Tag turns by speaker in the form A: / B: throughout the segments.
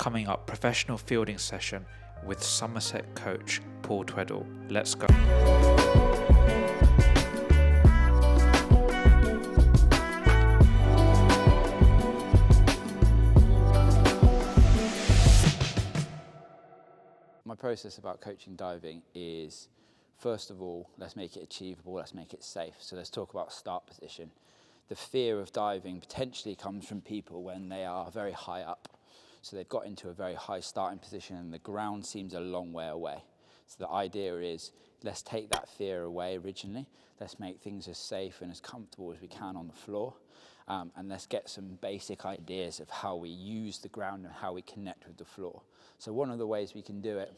A: Coming up, professional fielding session with Somerset coach Paul Tweddle. Let's go.
B: My process about coaching diving is, first of all, let's make it achievable, let's make it safe. So let's talk about start position. The fear of diving potentially comes from people when they are very high up. So they've got into a very high starting position and the ground seems a long way away. So the idea is, let's take that fear away originally. Let's make things as safe and as comfortable as we can on the floor. And let's get some basic ideas of how we use the ground and how we connect with the floor. So one of the ways we can do it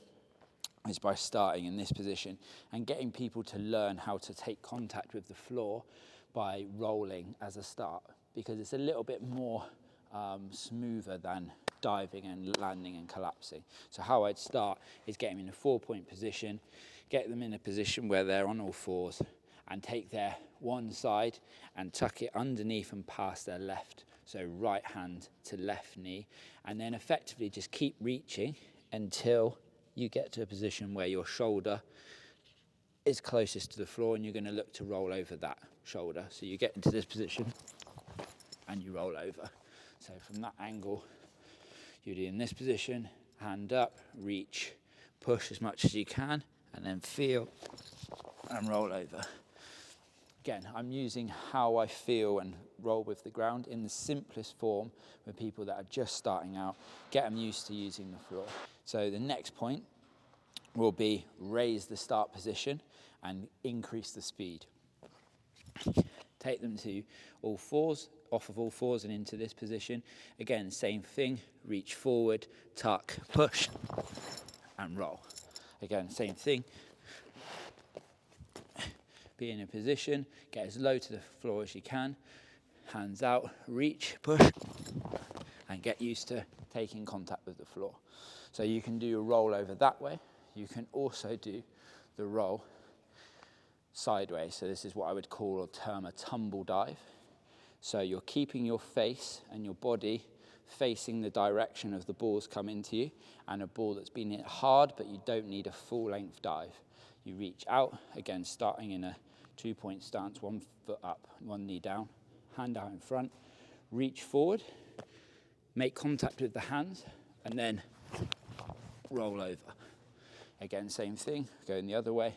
B: is by starting in this position and getting people to learn how to take contact with the floor by rolling as a start, because it's a little bit more smoother than diving and landing and collapsing. So how I'd start is get them in a 4-point position, get them in a position where they're on all fours, and take their one side and tuck it underneath and past their left. So right hand to left knee, and then effectively just keep reaching until you get to a position where your shoulder is closest to the floor and you're going to look to roll over that shoulder. So you get into this position and you roll over. So from that angle, you'd be in this position, hand up, reach, push as much as you can, and then feel and roll over. Again, I'm using how I feel and roll with the ground in the simplest form with people that are just starting out, get them used to using the floor. So the next point will be raise the start position and increase the speed. Take them to all fours, off of all fours and into this position. Again, same thing, reach forward, tuck, push, and roll. Again, same thing. Be in a position, get as low to the floor as you can, hands out, reach, push, and get used to taking contact with the floor. So you can do a roll over that way. You can also do the roll sideways. So this is what I would call or term a tumble dive. So you're keeping your face and your body facing the direction of the balls coming to you, and a ball that's been hit hard, but you don't need a full length dive. You reach out, again starting in a 2-point stance, 1 foot up, 1 knee down, hand out in front, reach forward, make contact with the hands, and then roll over. Again, same thing, going the other way,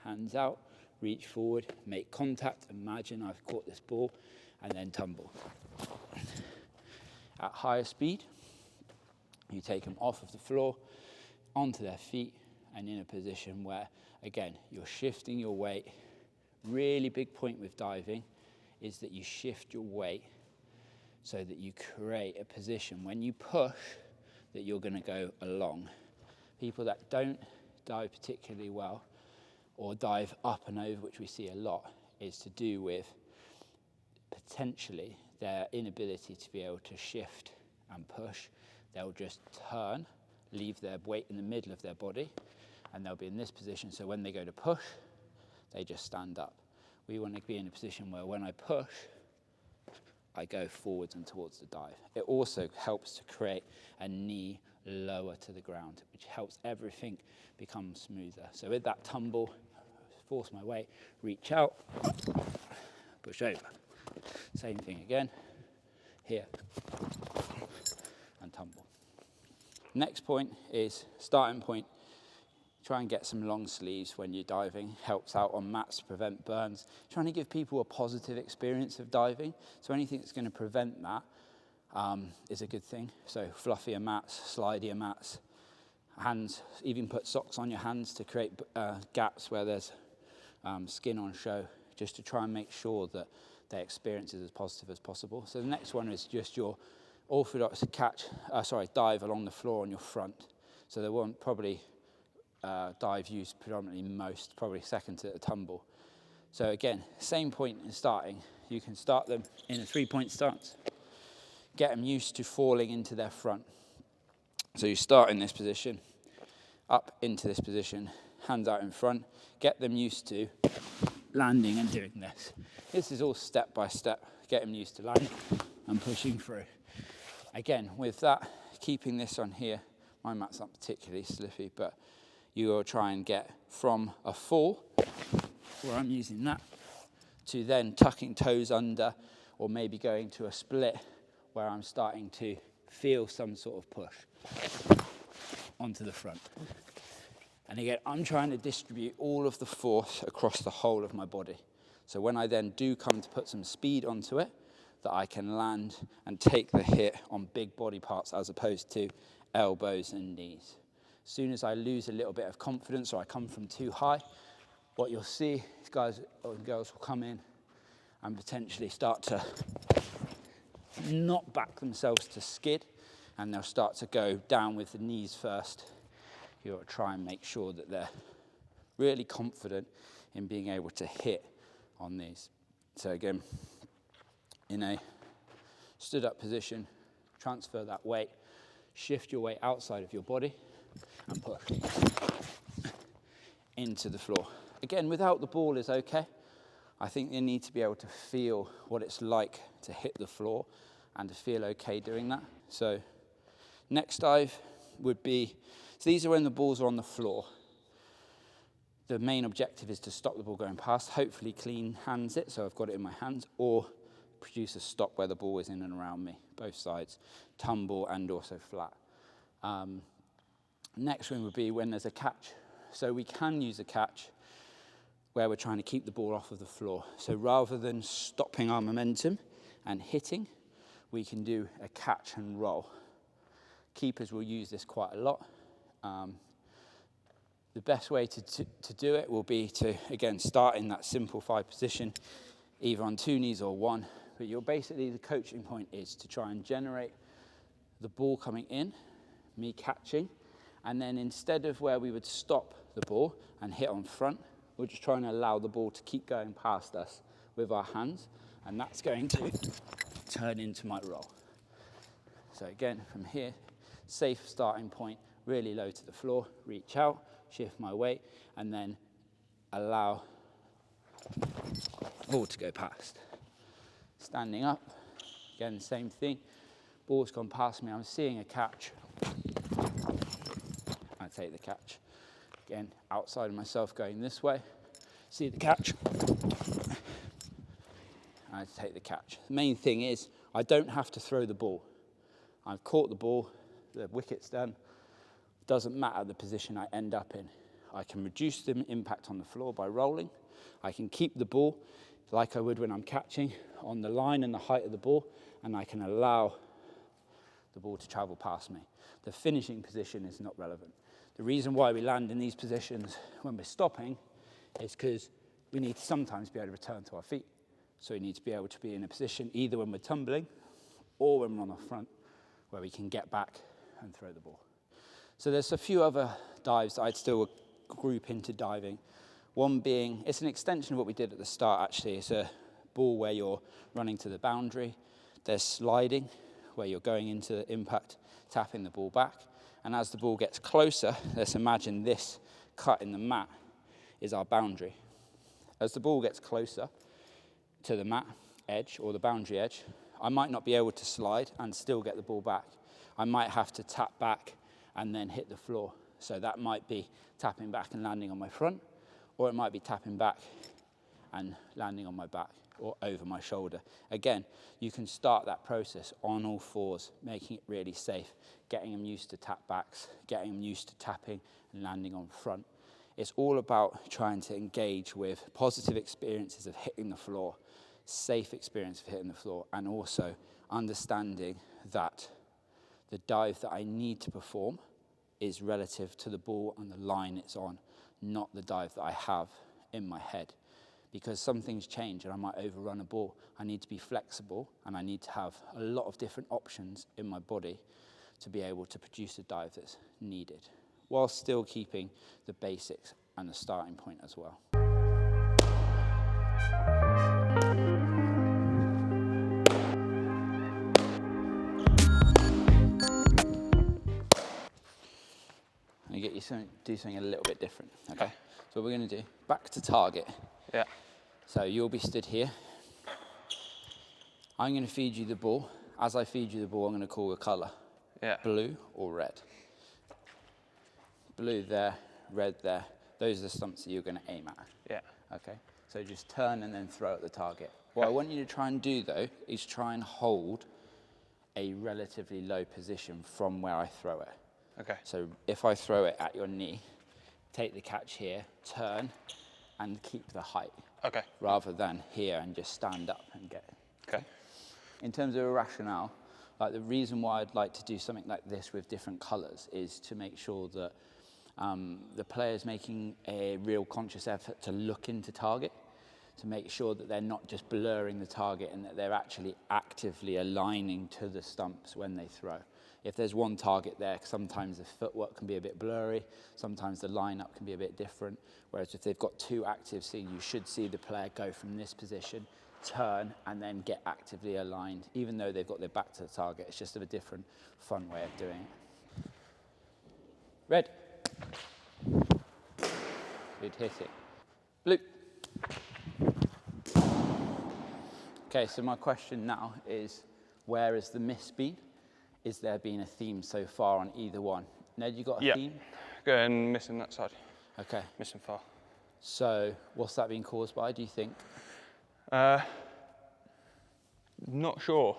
B: hands out, reach forward, make contact, imagine I've caught this ball, and then tumble. At higher speed, you take them off of the floor, onto their feet, and in a position where, again, you're shifting your weight. Really big point with diving is that you shift your weight so that you create a position when you push that you're going to go along. People that don't dive particularly well or dive up and over, which we see a lot, is to do with potentially their inability to be able to shift and push. They'll just turn, leave their weight in the middle of their body, and they'll be in this position. So when they go to push, they just stand up. We want to be in a position where when I push, I go forwards and towards the dive. It also helps to create a knee lower to the ground, which helps everything become smoother. So with that tumble, force my weight, reach out, push over. Same thing again, here, and tumble. Next point is starting point. Try and get some long sleeves when you're diving. Helps out on mats to prevent burns. Trying to give people a positive experience of diving. So anything that's going to prevent that is a good thing. So fluffier mats, slidier mats, hands, even put socks on your hands to create gaps where there's skin on show, just to try and make sure that their experience is as positive as possible. So the next one is just your orthodox dive along the floor on your front. So they won't probably dive used predominantly most, probably second to the tumble. So again, same point in starting. You can start them in a 3-point stance. Get them used to falling into their front. So you start in this position, up into this position, hands out in front. Get them used to landing and doing this. This is all step by step. Get them used to landing and pushing through. Again, with that, keeping this on here. My mat's not particularly slippy, but you will try and get from a fall, where I'm using that, to then tucking toes under, or maybe going to a split where I'm starting to feel some sort of push onto the front. And again, I'm trying to distribute all of the force across the whole of my body. So when I then do come to put some speed onto it, that I can land and take the hit on big body parts as opposed to elbows and knees. As soon as I lose a little bit of confidence or I come from too high, what you'll see is guys and girls will come in and potentially start to knock back themselves to skid, and they'll start to go down with the knees first. You'll try and make sure that they're really confident in being able to hit on these. So again, in a stood up position, transfer that weight, shift your weight outside of your body and push into the floor. Again, without the ball is okay. I think you need to be able to feel what it's like to hit the floor and to feel okay doing that. So next dive would be, so these are when the balls are on the floor. The main objective is to stop the ball going past, hopefully clean hands it, so I've got it in my hands, or produce a stop where the ball is in and around me, both sides, tumble and also flat. Next one would be when there's a catch. So we can use a catch where we're trying to keep the ball off of the floor. So rather than stopping our momentum and hitting, we can do a catch and roll. Keepers will use this quite a lot. The best way to do it will be to, again, start in that simple 5 position, either on 2 knees or 1. But the coaching point is to try and generate the ball coming in, me catching, and then instead of where we would stop the ball and hit on front, we're just trying to allow the ball to keep going past us with our hands, and that's going to turn into my roll. So again, from here, safe starting point, really low to the floor, reach out, shift my weight, and then allow the ball to go past. Standing up, again, same thing. Ball's gone past me, I'm seeing a catch. I take the catch. Again, outside of myself going this way, see the catch. I take the catch. The main thing is, I don't have to throw the ball. I've caught the ball, the wicket's done. Doesn't matter the position I end up in. I can reduce the impact on the floor by rolling. I can keep the ball like I would when I'm catching on the line and the height of the ball, and I can allow the ball to travel past me. The finishing position is not relevant. The reason why we land in these positions when we're stopping is because we need to sometimes be able to return to our feet. So we need to be able to be in a position either when we're tumbling or when we're on the front where we can get back and throw the ball. So there's a few other dives that I'd still group into diving. One being, it's an extension of what we did at the start actually. It's a ball where you're running to the boundary. There's sliding, where you're going into the impact, tapping the ball back. And as the ball gets closer, let's imagine this cut in the mat is our boundary. As the ball gets closer to the mat edge or the boundary edge, I might not be able to slide and still get the ball back. I might have to tap back and then hit the floor. So that might be tapping back and landing on my front, or it might be tapping back and landing on my back or over my shoulder. Again, you can start that process on all fours, making it really safe, getting them used to tap backs, getting them used to tapping and landing on front. It's all about trying to engage with positive experiences of hitting the floor, safe experience of hitting the floor, and also understanding that the dive that I need to perform is relative to the ball and the line it's on, not the dive that I have in my head. Because some things change and I might overrun a ball. I need to be flexible and I need to have a lot of different options in my body to be able to produce a dive that's needed, while still keeping the basics and the starting point as well. I get you do something a little bit different. Okay. So what we're going to do, back to target.
A: Yeah.
B: So you'll be stood here. I'm going to feed you the ball. As I feed you the ball, I'm going to call a colour.
C: Yeah.
B: Blue or red? Blue there, red there. Those are the stumps that you're going to aim at.
C: Yeah.
B: Okay, so just turn and then throw at the target. What I want you to try and do though is try and hold a relatively low position from where I throw it.
C: Okay.
B: So if I throw it at your knee, take the catch here, turn, and keep the height.
C: Okay.
B: Rather than here and just stand up and get it.
C: Okay.
B: In terms of a rationale, like the reason why I'd like to do something like this with different colours is to make sure that the player's making a real conscious effort to look into target, to make sure that they're not just blurring the target and that they're actually actively aligning to the stumps when they throw. If there's one target there, sometimes the footwork can be a bit blurry, sometimes the lineup can be a bit different, whereas if they've got two active scenes, you should see the player go from this position, turn, and then get actively aligned, even though they've got their back to the target. It's just a different, fun way of doing it. Red. Good hitting. Blue. Okay, so my question now is, where has the miss been? Is there been a theme so far on either one? Ned, you got a theme?
C: Going missing that side.
B: Okay.
C: Missing far.
B: So what's that been caused by, do you think?
C: Not sure.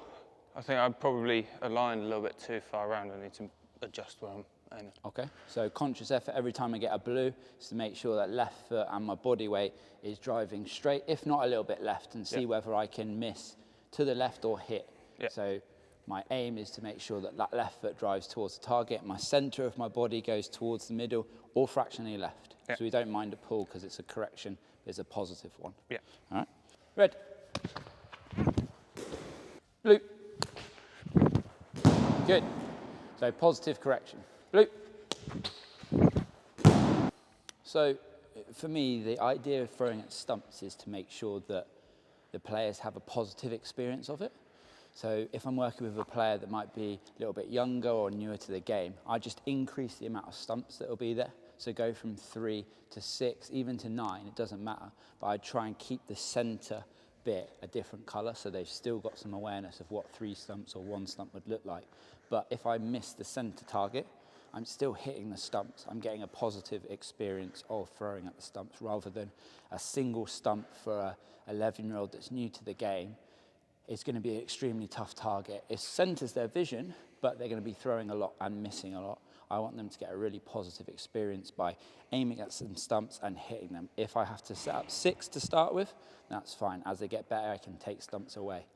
C: I think I'd probably aligned a little bit too far around. I need to adjust where I'm aiming.
B: Okay, so conscious effort every time I get a blue is to make sure that left foot and my body weight is driving straight, if not a little bit left, and see whether I can miss to the left or hit. So my aim is to make sure that that left foot drives towards the target, my centre of my body goes towards the middle or fractionally left. So we don't mind a pull because it's a correction, it's a positive one.
C: Yeah.
B: All right, red. Blue. Good. So positive correction. Blue. So for me, the idea of throwing at stumps is to make sure that the players have a positive experience of it. So if I'm working with a player that might be a little bit younger or newer to the game, I just increase the amount of stumps that will be there. So go from 3 to 6, even to 9, it doesn't matter. But I try and keep the centre bit a different colour, so they've still got some awareness of what 3 stumps or 1 stump would look like. But if I miss the centre target, I'm still hitting the stumps. I'm getting a positive experience of throwing at the stumps rather than a single stump for a 11-year-old that's new to the game. It's going to be an extremely tough target. It centres their vision, but they're going to be throwing a lot and missing a lot. I want them to get a really positive experience by aiming at some stumps and hitting them. If I have to set up 6 to start with, that's fine. As they get better, I can take stumps away.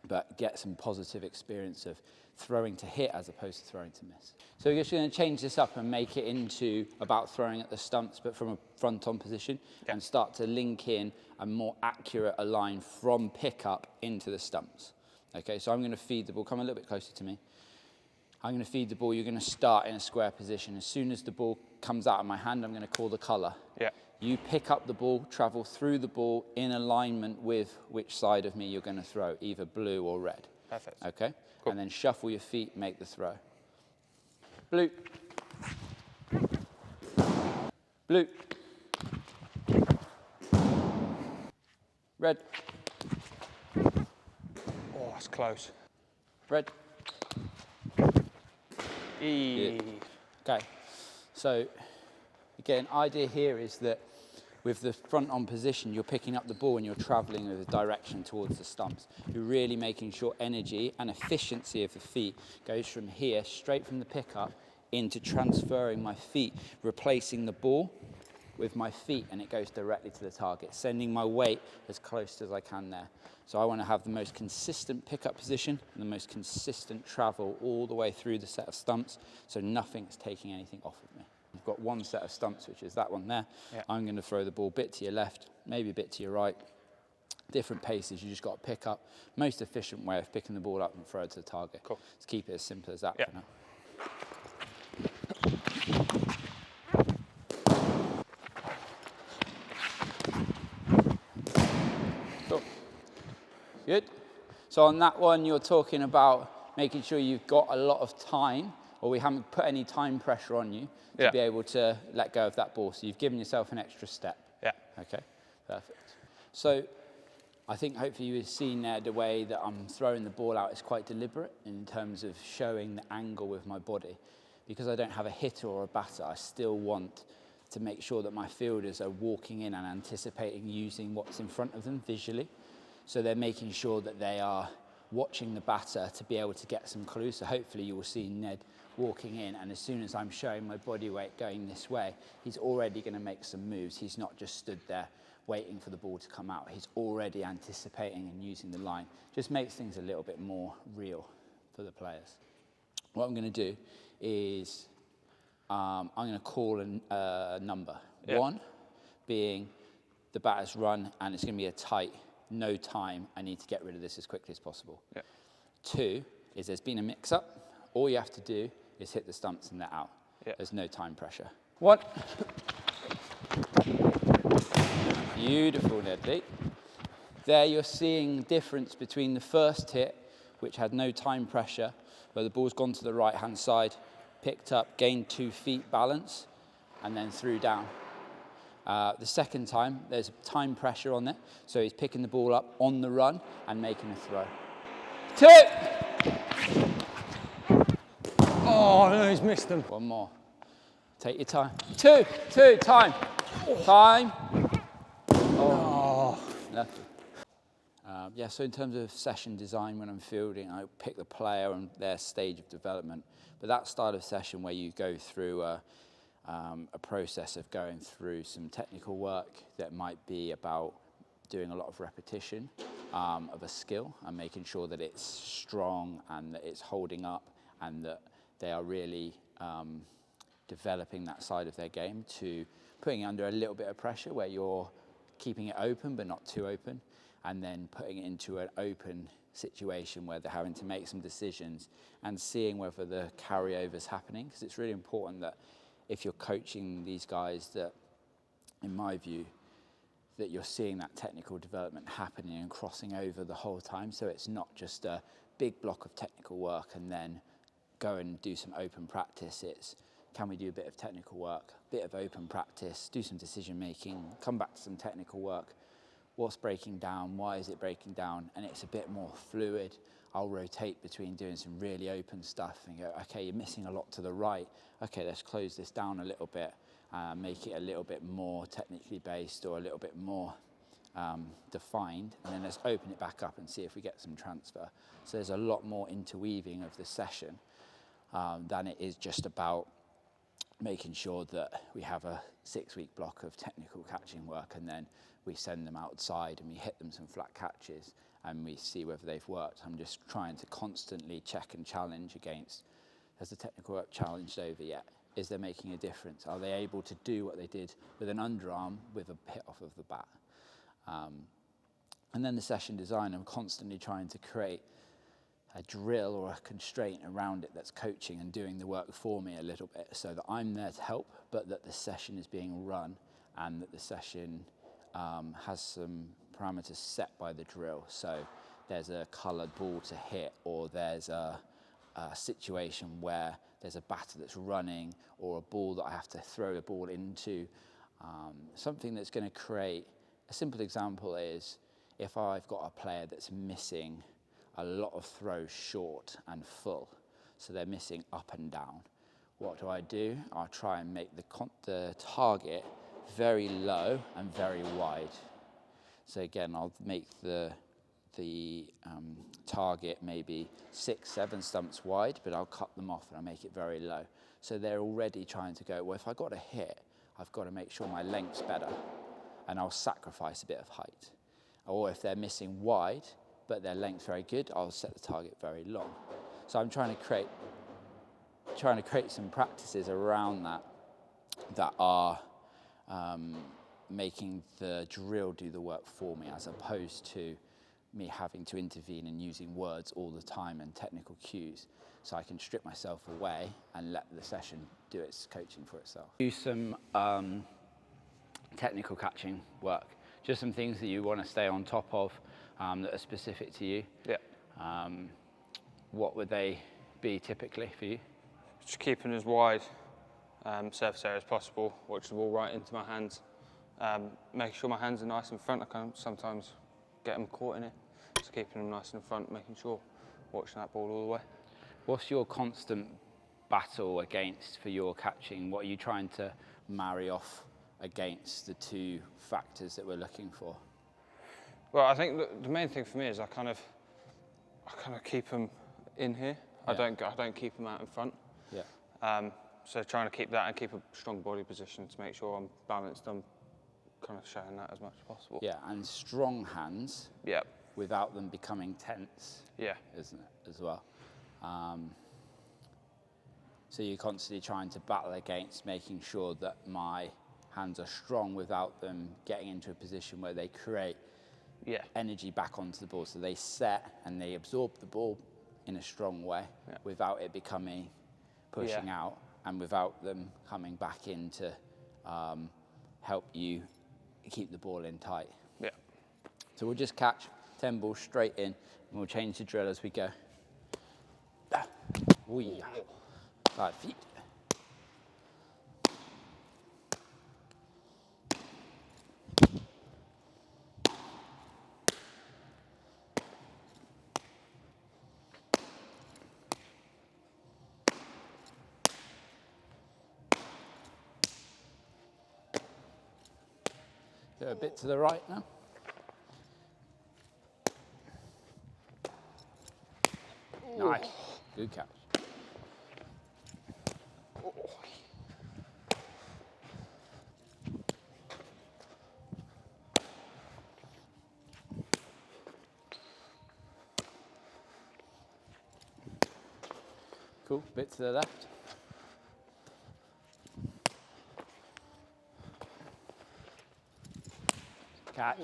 B: But get some positive experience of throwing to hit as opposed to throwing to miss. So we're just going to change this up and make it into about throwing at the stumps, but from a front-on position, and start to link in a more accurate align from pickup into the stumps. Okay, so I'm going to feed the ball. Come a little bit closer to me. I'm going to feed the ball. You're going to start in a square position. As soon as the ball comes out of my hand, I'm going to call the colour.
C: Yeah.
B: You pick up the ball, travel through the ball in alignment with which side of me you're going to throw, either blue or red.
C: Perfect.
B: Okay?
C: Cool.
B: And then shuffle your feet, make the throw. Blue. Blue. Red.
C: Oh, that's close.
B: Red.
C: E.
B: Okay. So, again, idea here is that with the front-on position, you're picking up the ball and you're travelling with a direction towards the stumps. You're really making sure energy and efficiency of the feet goes from here, straight from the pickup, into transferring my feet, replacing the ball with my feet, and it goes directly to the target, sending my weight as close as I can there. So I want to have the most consistent pickup position and the most consistent travel all the way through the set of stumps, so nothing's taking anything off of me. You've got one set of stumps, which is that one there. Yeah. I'm going to throw the ball a bit to your left, maybe a bit to your right. Different paces, you just got to pick up. Most efficient way of picking the ball up and throw it to the target. Cool. Let's keep it as simple as that for now. Cool. Good. So on that one, you're talking about making sure you've got a lot of time, or we haven't put any time pressure on you to be able to let go of that ball. So you've given yourself an extra step. Yeah. Okay, perfect. So I think hopefully you've seen there the way that I'm throwing the ball out is quite deliberate in terms of showing the angle with my body. Because I don't have a hitter or a batter, I still want to make sure that my fielders are walking in and anticipating using what's in front of them visually. So they're making sure that they are watching the batter to be able to get some clues. So hopefully you will see Ned walking in, and as soon as I'm showing my body weight going this way, he's already going to make some moves. He's not just stood there waiting for the ball to come out. He's already anticipating and using the line. Just makes things a little bit more real for the players. What I'm going to do is I'm going to call a number.
C: Yeah.
B: 1 being the batter's run, and it's going to be a tight, no time. I need to get rid of this as quickly as possible.
C: Yeah.
B: 2 is there's been a mix-up. All you have to do is hit the stumps and they're out.
C: Yeah.
B: There's no time pressure. 1. Beautiful, Nedley. There you're seeing difference between the first hit, which had no time pressure, where the ball's gone to the right-hand side, picked up, gained 2 feet balance, and then threw down. The second time, there's time pressure on it, so he's picking the ball up on the run and making a throw. 2!
C: Oh, no, he's missed them.
B: 1 more. Take your time. 2, time. Time. Oh. Lucky. Yeah, so in terms of session design, when I'm fielding, I pick the player and their stage of development. But that style of session where you go through a process of going through some technical work that might be about doing a lot of repetition of a skill and making sure that it's strong and that it's holding up and that they are really developing that side of their game, to putting it under a little bit of pressure where you're keeping it open but not too open, and then putting it into an open situation where they're having to make some decisions and seeing whether the carryover's happening. Because it's really important that if you're coaching these guys, that, in my view, that you're seeing that technical development happening and crossing over the whole time. So it's not just a big block of technical work and then go and do some open practice. It's, can we do a bit of technical work, a bit of open practice, do some decision making, come back to some technical work. What's breaking down? Why is it breaking down? And it's a bit more fluid. I'll rotate between doing some really open stuff and go, okay, you're missing a lot to the right. Okay, let's close this down a little bit, make it a little bit more technically based or a little bit more defined, and then let's open it back up and see if we get some transfer. So there's a lot more interweaving of the session than it is just about making sure that we have a 6-week block of technical catching work and then we send them outside and we hit them some flat catches and we see whether they've worked. I'm just trying to constantly check and challenge against, has the technical work challenged over yet? Is there making a difference? Are they able to do what they did with an underarm with a hit off of the bat? And then the session design, I'm constantly trying to create a drill or a constraint around it that's coaching and doing the work for me a little bit, so that I'm there to help, but that the session is being run and that the session has some parameters set by the drill. So there's a coloured ball to hit, or there's a situation where there's a batter that's running, or a ball that I have to throw the ball into. Something that's going to create, a simple example is if I've got a player that's missing a lot of throws short and full, so they're missing up and down. What do? I'll try and make the target very low and very wide. So again, I'll make the target maybe 6-7 stumps wide, but I'll cut them off and I'll make it very low. So they're already trying to go, well, if I got a hit, I've got to make sure my length's better, and I'll sacrifice a bit of height. Or if they're missing wide, but their length's very good, I'll set the target very long. So I'm trying to create some practices around that are making the drill do the work for me, as opposed to me having to intervene and using words all the time and technical cues. So I can strip myself away and let the session do its coaching for itself. Do some technical catching work. Just some things that you want to stay on top of that are specific to you.
C: Yeah.
B: What would they be typically for you?
C: Just keeping as wide surface area as possible, watch the ball right into my hands, making sure my hands are nice in front. I can sometimes get them caught in it. Just keeping them nice in front, making sure, watching that ball all the way.
B: What's your constant battle against for your catching? What are you trying to marry off against the two factors that we're looking for?
C: Well, I think the main thing for me is I kind of keep them in here. Yeah. I don't keep them out in front.
B: Yeah.
C: So trying to keep that and keep a strong body position to make sure I'm balanced. I'm kind of showing that as much as possible.
B: Yeah, and strong hands.
C: Yeah.
B: Without them becoming tense.
C: Yeah.
B: Isn't it as well? So you're constantly trying to battle against making sure that my hands are strong without them getting into a position where they create energy back onto the ball. So they set and they absorb the ball in a strong way without it becoming pushing out and without them coming back in to help you keep the ball in tight.
C: Yeah.
B: So we'll just catch 10 balls straight in and we'll change the drill as we go. 5 feet. Go a bit to the right now. Nice. Good catch. Cool. Bit to the left. Catch.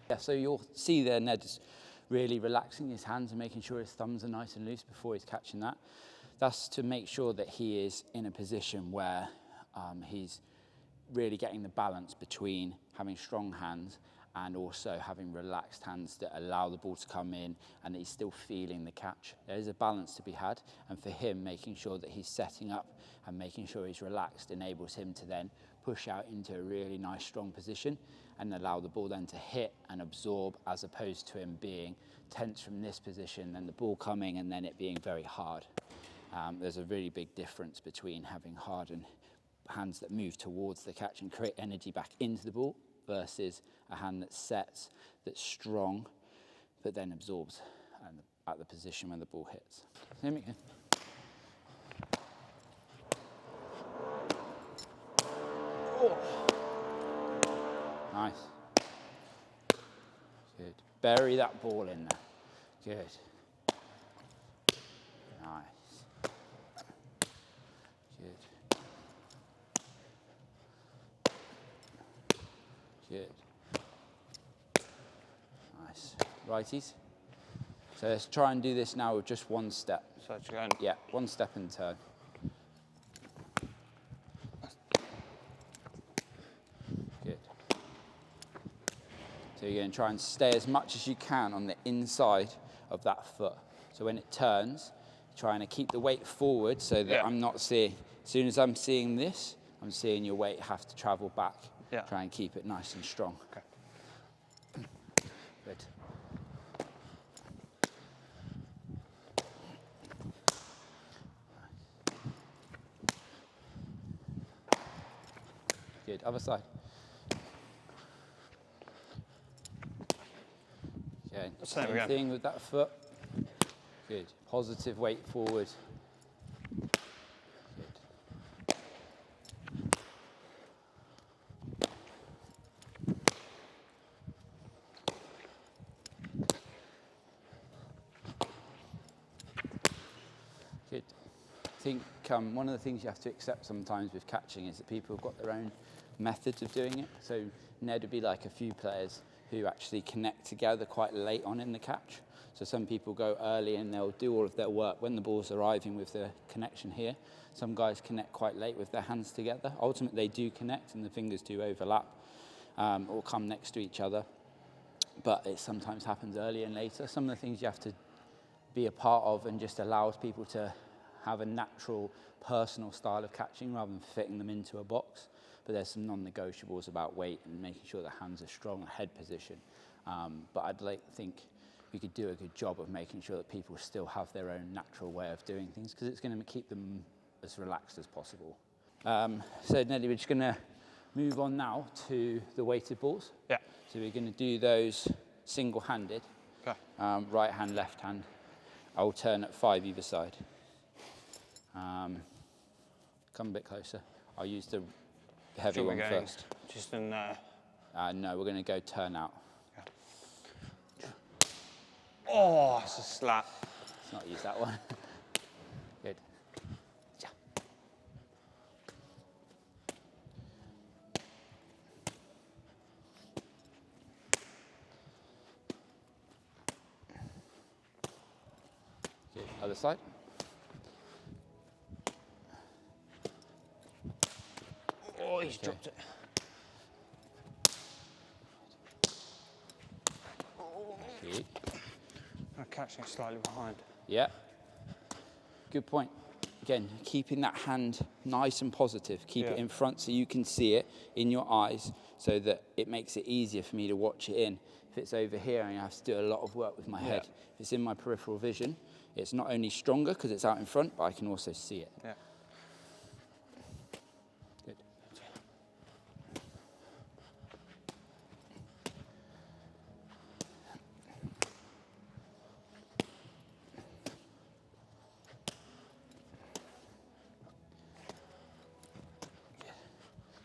B: Yeah, so you'll see there Ned's really relaxing his hands and making sure his thumbs are nice and loose before he's catching that. That's to make sure that he is in a position where he's really getting the balance between having strong hands and also having relaxed hands that allow the ball to come in and that he's still feeling the catch. There is a balance to be had, and for him, making sure that he's setting up and making sure he's relaxed enables him to then push out into a really nice strong position and allow the ball then to hit and absorb, as opposed to him being tense from this position, then the ball coming and then it being very hard. There's a really big difference between having hard and hands that move towards the catch and create energy back into the ball versus a hand that sets, that's strong, but then absorbs at the position when the ball hits. Here we go. Nice. Good. Bury that ball in there. Good. Nice. Good. Good. Nice. Righties. So let's try and do this now with just one step.
C: So it's going.
B: Yeah, one step and turn. Good. So you're going to try and stay as much as you can on the inside of that foot. So when it turns, trying to keep the weight forward so that I'm not seeing, as soon as I'm seeing this, I'm seeing your weight have to travel back.
C: Yeah.
B: Try and keep it nice and strong.
C: Okay.
B: Good. Good. Other side. Okay. Same thing with that foot. Good. Positive weight forward. Good. Good. I think one of the things you have to accept sometimes with catching is that people have got their own methods of doing it. So Ned would be like a few players who actually connect together quite late on in the catch. So some people go early and they'll do all of their work when the ball's arriving with the connection here. Some guys connect quite late with their hands together. Ultimately, they do connect and the fingers do overlap or come next to each other. But it sometimes happens earlier and later. Some of the things you have to be a part of and just allows people to have a natural, personal style of catching rather than fitting them into a box. But there's some non-negotiables about weight and making sure the hands are strong and head position. But I'd think we could do a good job of making sure that people still have their own natural way of doing things, because it's going to keep them as relaxed as possible. So Nelly, we're just going to move on now to the weighted balls.
C: Yeah.
B: So we're going to do those single-handed.
C: Okay.
B: Right hand, left hand. Alternate 5 either side. Come a bit closer. I'll use the heavy one first.
C: Just in there?
B: No, we're going to go turn out.
C: Okay. Oh, it's a slap.
B: Let's not use that one. Good. Good. Other side.
C: Oh, he's dropped it.
B: Good.
C: I'm catching it slightly behind.
B: Yeah. Good point. Again, keeping that hand nice and positive. Keep it in front so you can see it in your eyes so that it makes it easier for me to watch it in. If it's over here, I have to do a lot of work with my head. If it's in my peripheral vision, it's not only stronger because it's out in front, but I can also see it.
C: Yeah.
B: Good.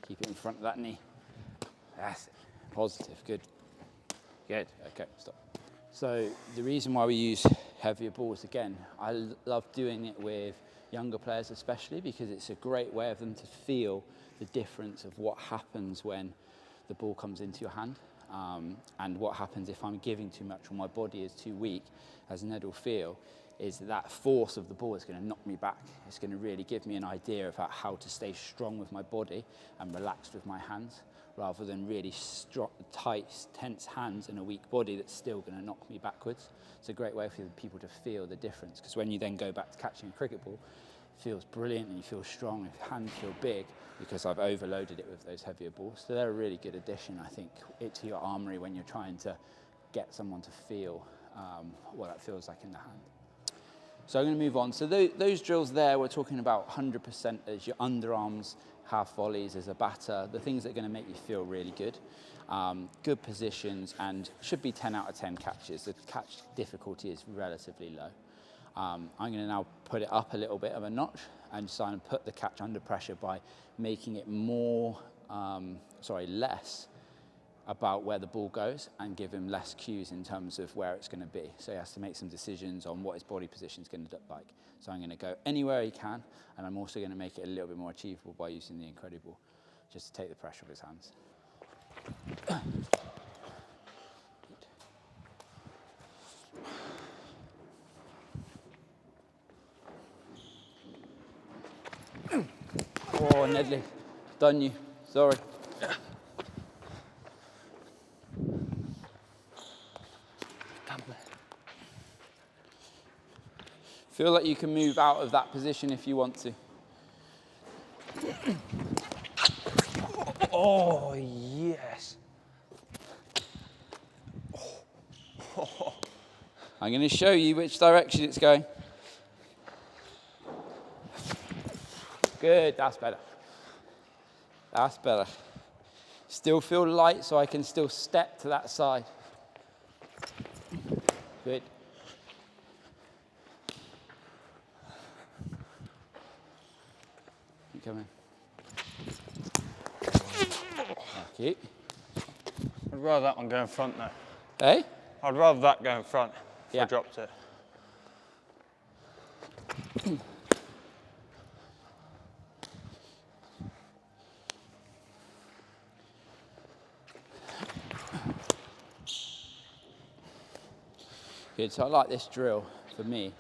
B: Keep it in front of that knee. That's it. Positive. Good. Good. Okay, stop. So the reason why we use heavier balls, again, I love doing it with younger players especially because it's a great way of them to feel the difference of what happens when the ball comes into your hand and what happens if I'm giving too much or my body is too weak, as Ned will feel, is that force of the ball is going to knock me back. It's going to really give me an idea about how to stay strong with my body and relaxed with my hands, rather than really tight, tense hands and a weak body that's still going to knock me backwards. It's a great way for people to feel the difference, because when you then go back to catching a cricket ball, it feels brilliant and you feel strong, your hands feel big, because I've overloaded it with those heavier balls. So they're a really good addition, I think, to your armoury when you're trying to get someone to feel what that feels like in the hand. So I'm going to move on. So those drills there, we're talking about 100% as your underarms, half volleys as a batter, the things that are going to make you feel really good. Good positions, and should be 10 out of 10 catches. The catch difficulty is relatively low. I'm going to now put it up a little bit of a notch and try and put the catch under pressure by making it less about where the ball goes and give him less cues in terms of where it's going to be. So he has to make some decisions on what his body position is going to look like. So I'm going to go anywhere he can, and I'm also going to make it a little bit more achievable by using the Incredible, just to take the pressure off his hands. Oh, Nedley, done you. Sorry. Feel like you can move out of that position if you want to.
C: Oh, yes.
B: I'm going to show you which direction it's going. Good, that's better. That's better. Still feel light so I can still step to that side. Good. Keep coming. Okay.
C: I'd rather that one go in front though.
B: Hey?
C: I'd rather that go in front if I dropped it.
B: Good, so I like this drill for me,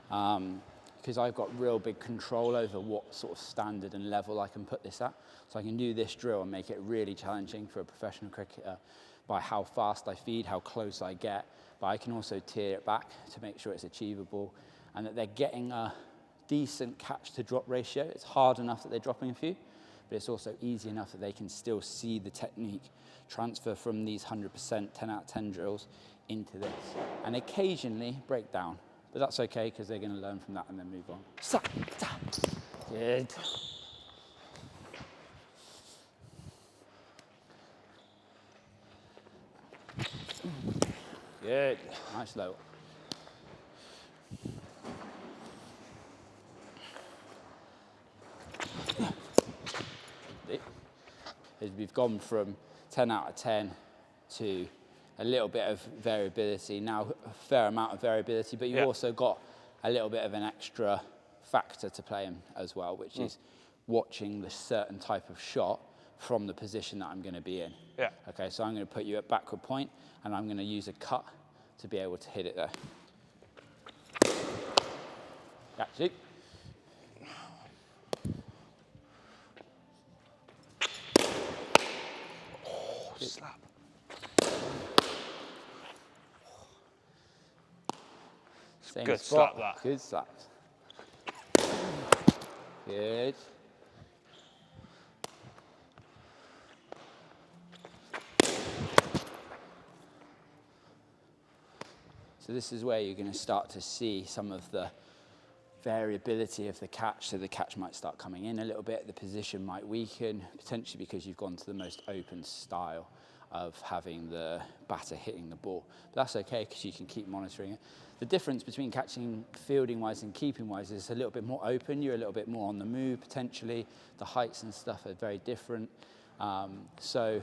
B: because I've got real big control over what sort of standard and level I can put this at. So I can do this drill and make it really challenging for a professional cricketer by how fast I feed, how close I get, but I can also tier it back to make sure it's achievable and that they're getting a decent catch to drop ratio. It's hard enough that they're dropping a few, but it's also easy enough that they can still see the technique transfer from these 100% 10 out of 10 drills into this, and occasionally break down. But that's okay, because they're going to learn from that and then move on. Good. Good. Nice low. As we've gone from 10 out of 10 to a little bit of variability, now a fair amount of variability, but you've also got a little bit of an extra factor to play in as well, which is watching the certain type of shot from the position that I'm going to be in.
C: Yeah.
B: Okay, so I'm going to put you at backward point, and I'm going to use a cut to be able to hit it there. That's it.
C: Oh, slap.
B: Same
C: Good
B: spot.
C: slap, that.
B: Good slaps. Good. So this is where you're going to start to see some of the variability of the catch. So the catch might start coming in a little bit, the position might weaken, potentially because you've gone to the most open style of having the batter hitting the ball. But that's okay, because you can keep monitoring it. The difference between catching fielding-wise and keeping-wise is a little bit more open. You're a little bit more on the move, potentially. The heights and stuff are very different. So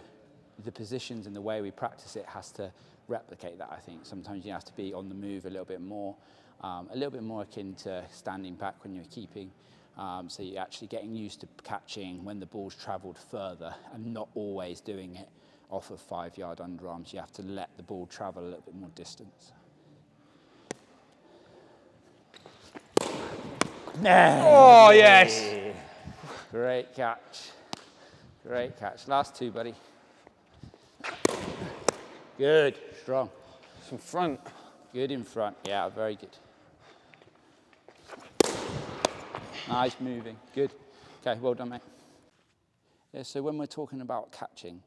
B: the positions and the way we practice it has to replicate that, I think. Sometimes you have to be on the move a little bit more akin to standing back when you're keeping. So you're actually getting used to catching when the ball's travelled further and not always doing it off of 5-yard underarms. You have to let the ball travel a little bit more distance.
C: Oh, yes.
B: Great catch. Great catch. Last two, buddy. Good. Strong.
C: It's in front.
B: Good in front. Yeah, very good. Nice moving. Good. Okay, well done, mate. Yeah, so when we're talking about catching,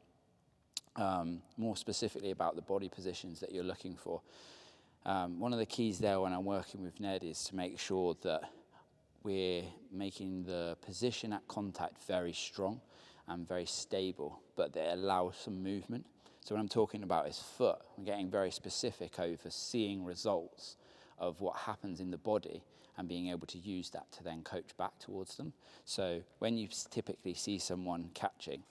B: more specifically about the body positions that you're looking for, one of the keys there when I'm working with Ned is to make sure that we're making the position at contact very strong and very stable, but that allows some movement. So what I'm talking about is foot. I'm getting very specific over seeing results of what happens in the body and being able to use that to then coach back towards them. So when you typically see someone catching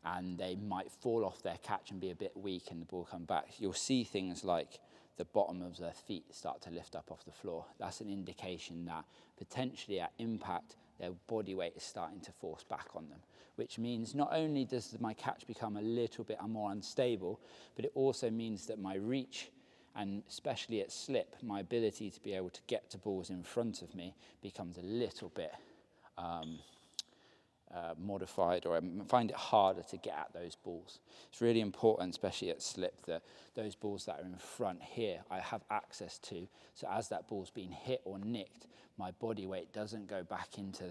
B: and they might fall off their catch and be a bit weak and the ball come back, you'll see things like the bottom of their feet start to lift up off the floor. That's an indication that potentially at impact, their body weight is starting to force back on them, which means not only does my catch become a little bit more unstable, but it also means that my reach, and especially at slip, my ability to be able to get to balls in front of me becomes a little bit modified, or I find it harder to get at those balls. It's really important, especially at slip, that those balls that are in front here, I have access to. So as that ball's been hit or nicked, my body weight doesn't go back into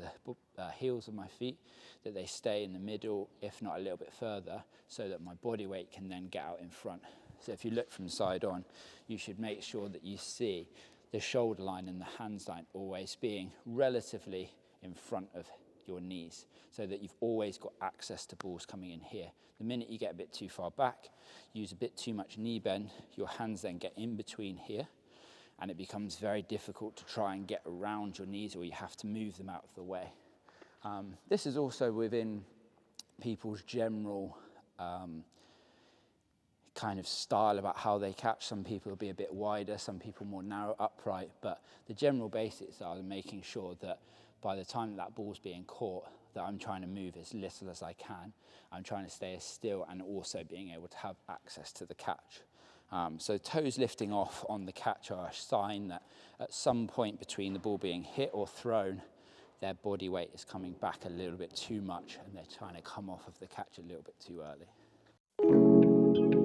B: the heels of my feet, that they stay in the middle, if not a little bit further, so that my body weight can then get out in front. So if you look from side on, you should make sure that you see the shoulder line and the hands line always being relatively in front of your knees, so that you've always got access to balls coming in here. The minute you get a bit too far back, use a bit too much knee bend, your hands then get in between here, and it becomes very difficult to try and get around your knees, or you have to move them out of the way. This is also within people's general kind of style about how they catch. Some people will be a bit wider, some people more narrow, upright, but the general basics are making sure that by the time that ball's being caught, that I'm trying to move as little as I can. I'm trying to stay as still and also being able to have access to the catch. So toes lifting off on the catch are a sign that at some point between the ball being hit or thrown, their body weight is coming back a little bit too much and they're trying to come off of the catch a little bit too early.